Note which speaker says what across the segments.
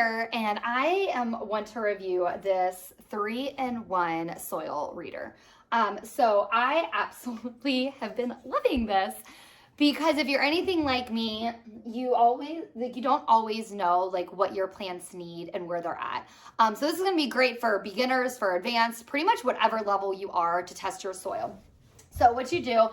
Speaker 1: here, and I want to review this 3-in-1 soil reader. So I absolutely have been loving this because if you're anything like me, you don't always know like what your plants need and where they're at. So this is going to be great for beginners, for advanced, pretty much whatever level you are to test your soil. So what you do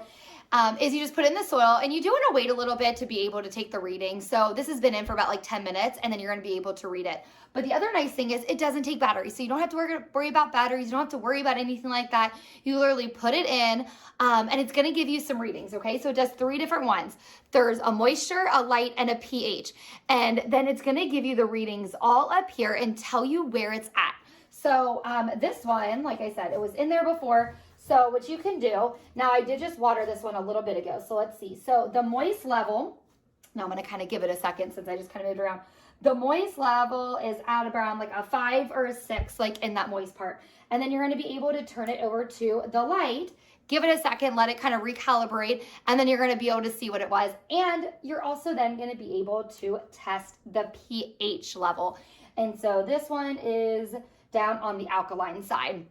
Speaker 1: is you just put in the soil, and you do want to wait a little bit to be able to take the reading. So this has been in for about like 10 minutes, and then you're going to be able to read it. But the other nice thing is it doesn't take batteries. So you don't have to worry about batteries. You don't have to worry about anything like that. You literally put it in, and it's going to give you some readings, okay? So it does 3 different ones. There's a moisture, a light, and a pH. And then it's going to give you the readings all up here and tell you where it's at. So this one, like I said, it was in there before. So what you can do, now I did just water this one a little bit ago, so let's see. So the moist level, now I'm going to kind of give it a second since I just kind of moved around. The moist level is at around like a 5 or a 6, like in that moist part. And then you're going to be able to turn it over to the light, give it a second, let it kind of recalibrate, and then you're going to be able to see what it was. And you're also then going to be able to test the pH level. And so this one is down on the alkaline side.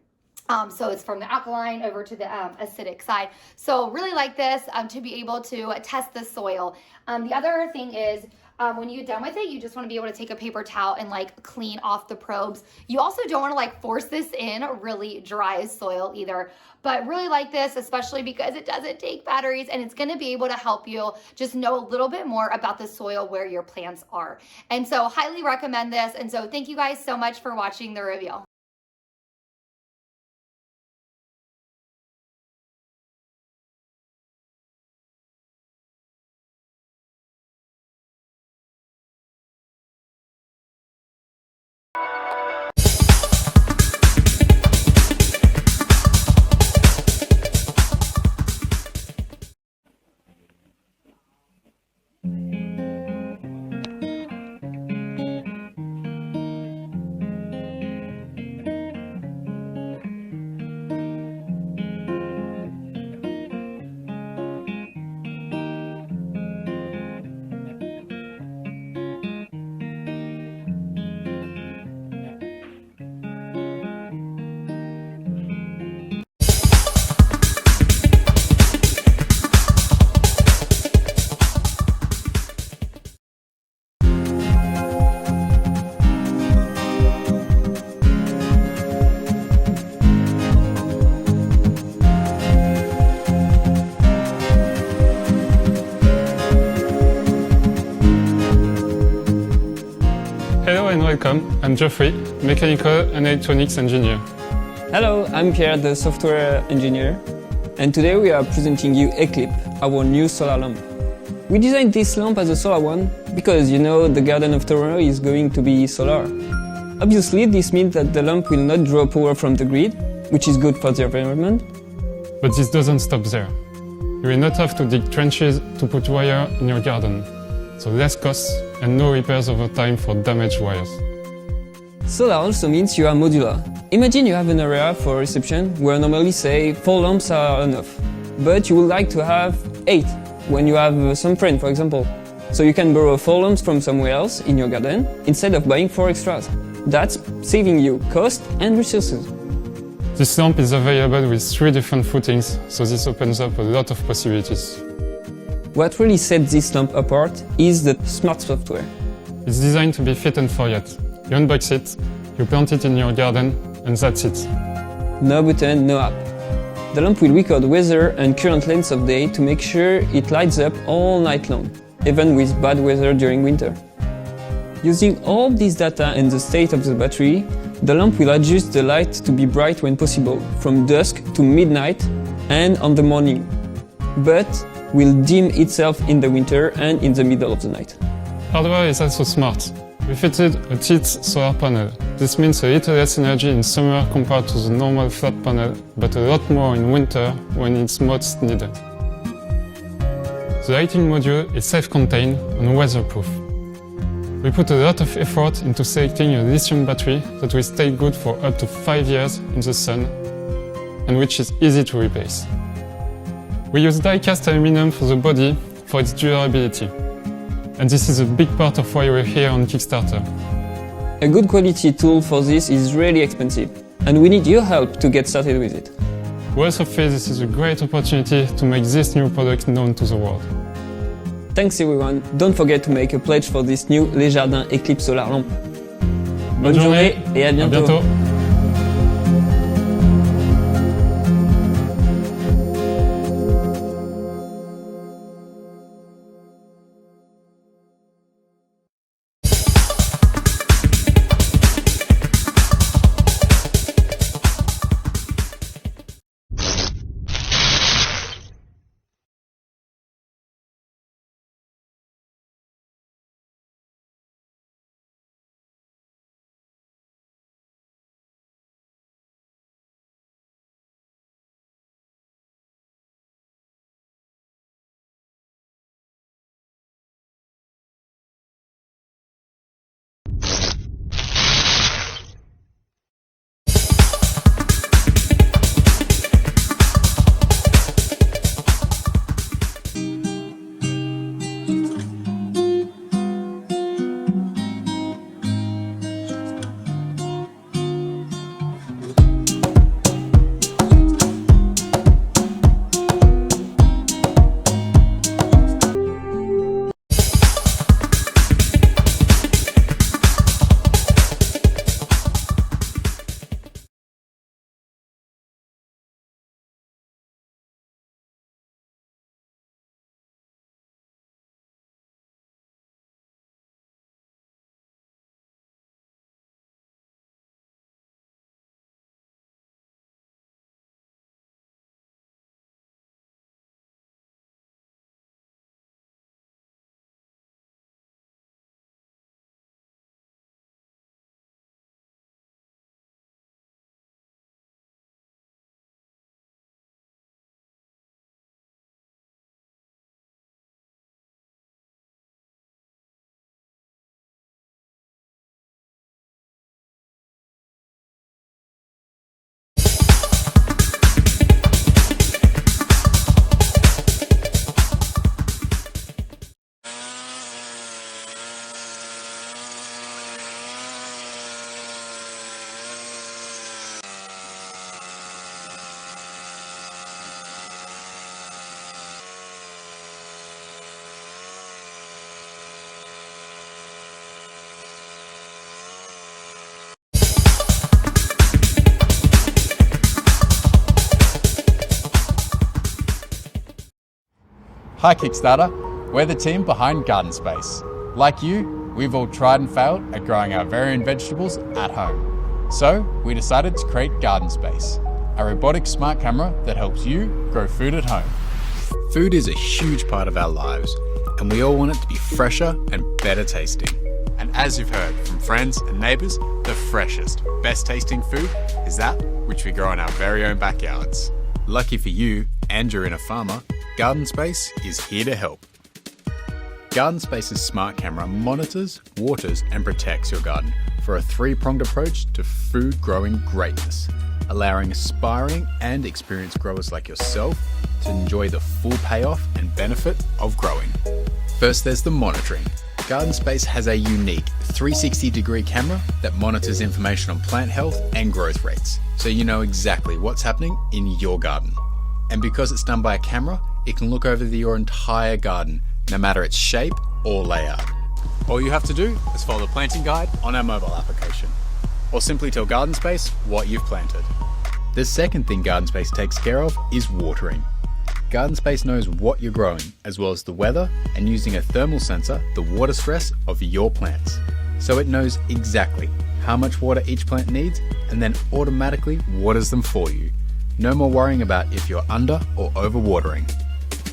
Speaker 1: So it's from the alkaline over to the acidic side. So really like this to be able to test the soil. The other thing is when you get done with it, you just want to be able to take a paper towel and like clean off the probes. You also don't want to like force this in really dry soil either. But really like this, especially because it doesn't take batteries, and it's going to be able to help you just know a little bit more about the soil where your plants are. And so highly recommend this. And so thank you guys so much for watching the review.
Speaker 2: Hello and welcome, I'm Geoffrey, Mechanical and Electronics Engineer.
Speaker 3: Hello, I'm Pierre, the Software Engineer, and today we are presenting you e-KLIP, our new solar lamp. We designed this lamp as a solar one because, you know, the garden of tomorrow is going to be solar. Obviously, this means that the lamp will not draw power from the grid, which is good for the environment.
Speaker 2: But this doesn't stop there. You will not have to dig trenches to put wire in your garden, so less costs and no repairs over time for damaged wires.
Speaker 3: Solar also means you are modular. Imagine you have an area for reception where normally say 4 lamps are enough, but you would like to have 8 when you have some friend, for example. So you can borrow 4 lamps from somewhere else in your garden instead of buying 4 extras. That's saving you cost and resources.
Speaker 2: This lamp is available with 3 different footings, so this opens up a lot of possibilities.
Speaker 3: What really sets this lamp apart is the smart software.
Speaker 2: It's designed to be fit and forget. You unbox it, you plant it in your garden, and that's it.
Speaker 3: No button, no app. The lamp will record weather and current lengths of day to make sure it lights up all night long, even with bad weather during winter. Using all this data and the state of the battery, the lamp will adjust the light to be bright when possible, from dusk to midnight and on the morning, but will dim itself in the winter and in the middle of the night.
Speaker 2: Hardware is also smart. We fitted a tilt solar panel. This means a little less energy in summer compared to the normal flat panel, but a lot more in winter when it's most needed. The lighting module is self-contained and weatherproof. We put a lot of effort into selecting a lithium battery that will stay good for up to 5 years in the sun and which is easy to replace. We use die-cast aluminum for the body for its durability. And this is a big part of why we're here on Kickstarter.
Speaker 3: A good quality tool for this is really expensive, and we need your help to get started with it.
Speaker 2: We also feel this is a great opportunity to make this new product known to the world.
Speaker 3: Thanks everyone, don't forget to make a pledge for this new Les Jardins e-KLIP solar lamp. Bonne journée et à bientôt.
Speaker 2: À bientôt.
Speaker 4: Hi Kickstarter, we're the team behind GardenSpace. Like you, we've all tried and failed at growing our very own vegetables at home. So we decided to create GardenSpace, a robotic smart camera that helps you grow food at home. Food is a huge part of our lives, and we all want it to be fresher and better tasting. And as you've heard from friends and neighbours, the freshest, best tasting food is that which we grow in our very own backyards. Lucky for you, and you're in a farmer, GardenSpace is here to help. GardenSpace's smart camera monitors, waters and protects your garden for a three-pronged approach to food growing greatness, allowing aspiring and experienced growers like yourself to enjoy the full payoff and benefit of growing. First, there's the monitoring. GardenSpace has a unique 360-degree camera that monitors information on plant health and growth rates, so you know exactly what's happening in your garden. And because it's done by a camera, it can look over your entire garden, no matter its shape or layout. All you have to do is follow the planting guide on our mobile application, or simply tell GardenSpace what you've planted. The second thing GardenSpace takes care of is watering. GardenSpace knows what you're growing, as well as the weather, and using a thermal sensor, the water stress of your plants. So it knows exactly how much water each plant needs, and then automatically waters them for you. No more worrying about if you're under or over watering.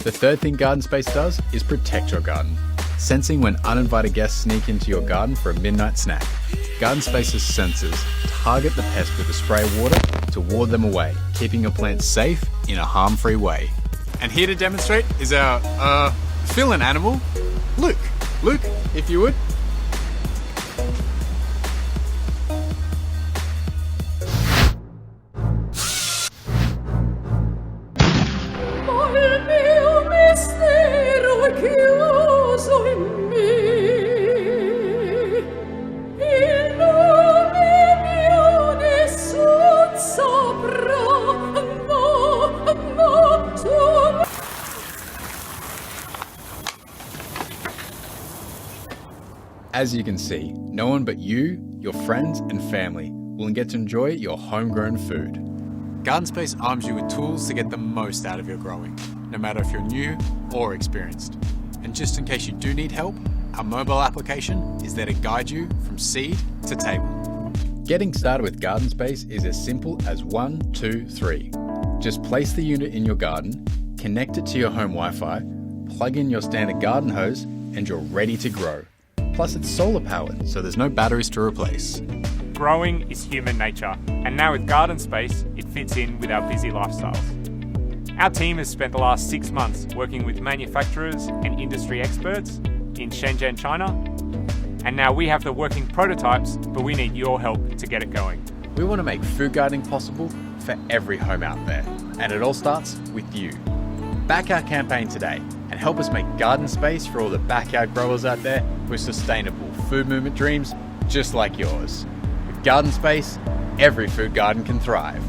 Speaker 4: The third thing GardenSpace does is protect your garden, sensing when uninvited guests sneak into your garden for a midnight snack. GardenSpace's sensors target the pest with a spray of water to ward them away, keeping your plants safe in a harm-free way. And here to demonstrate is our fill-in animal, Luke. Luke, if you would.
Speaker 5: Chiuso in me, il
Speaker 4: As you can see, no one but you, your friends and family will get to enjoy your homegrown food. GardenSpace arms you with tools to get the most out of your growing, no matter if you're new or experienced. And just in case you do need help, our mobile application is there to guide you from seed to table. Getting started with GardenSpace is as simple as 1, 2, 3. Just place the unit in your garden, connect it to your home Wi-Fi, plug in your standard garden hose, and you're ready to grow. Plus it's solar powered, so there's no batteries to replace.
Speaker 5: Growing is human nature, and now with GardenSpace, it fits in with our busy lifestyles. Our team has spent the last 6 months working with manufacturers and industry experts in Shenzhen, China, and now we have the working prototypes, but we need your help to get it going.
Speaker 4: We want to make food gardening possible for every home out there, and it all starts with you. Back our campaign today and help us make GardenSpace for all the backyard growers out there with sustainable food movement dreams just like yours. With GardenSpace, every food garden can thrive.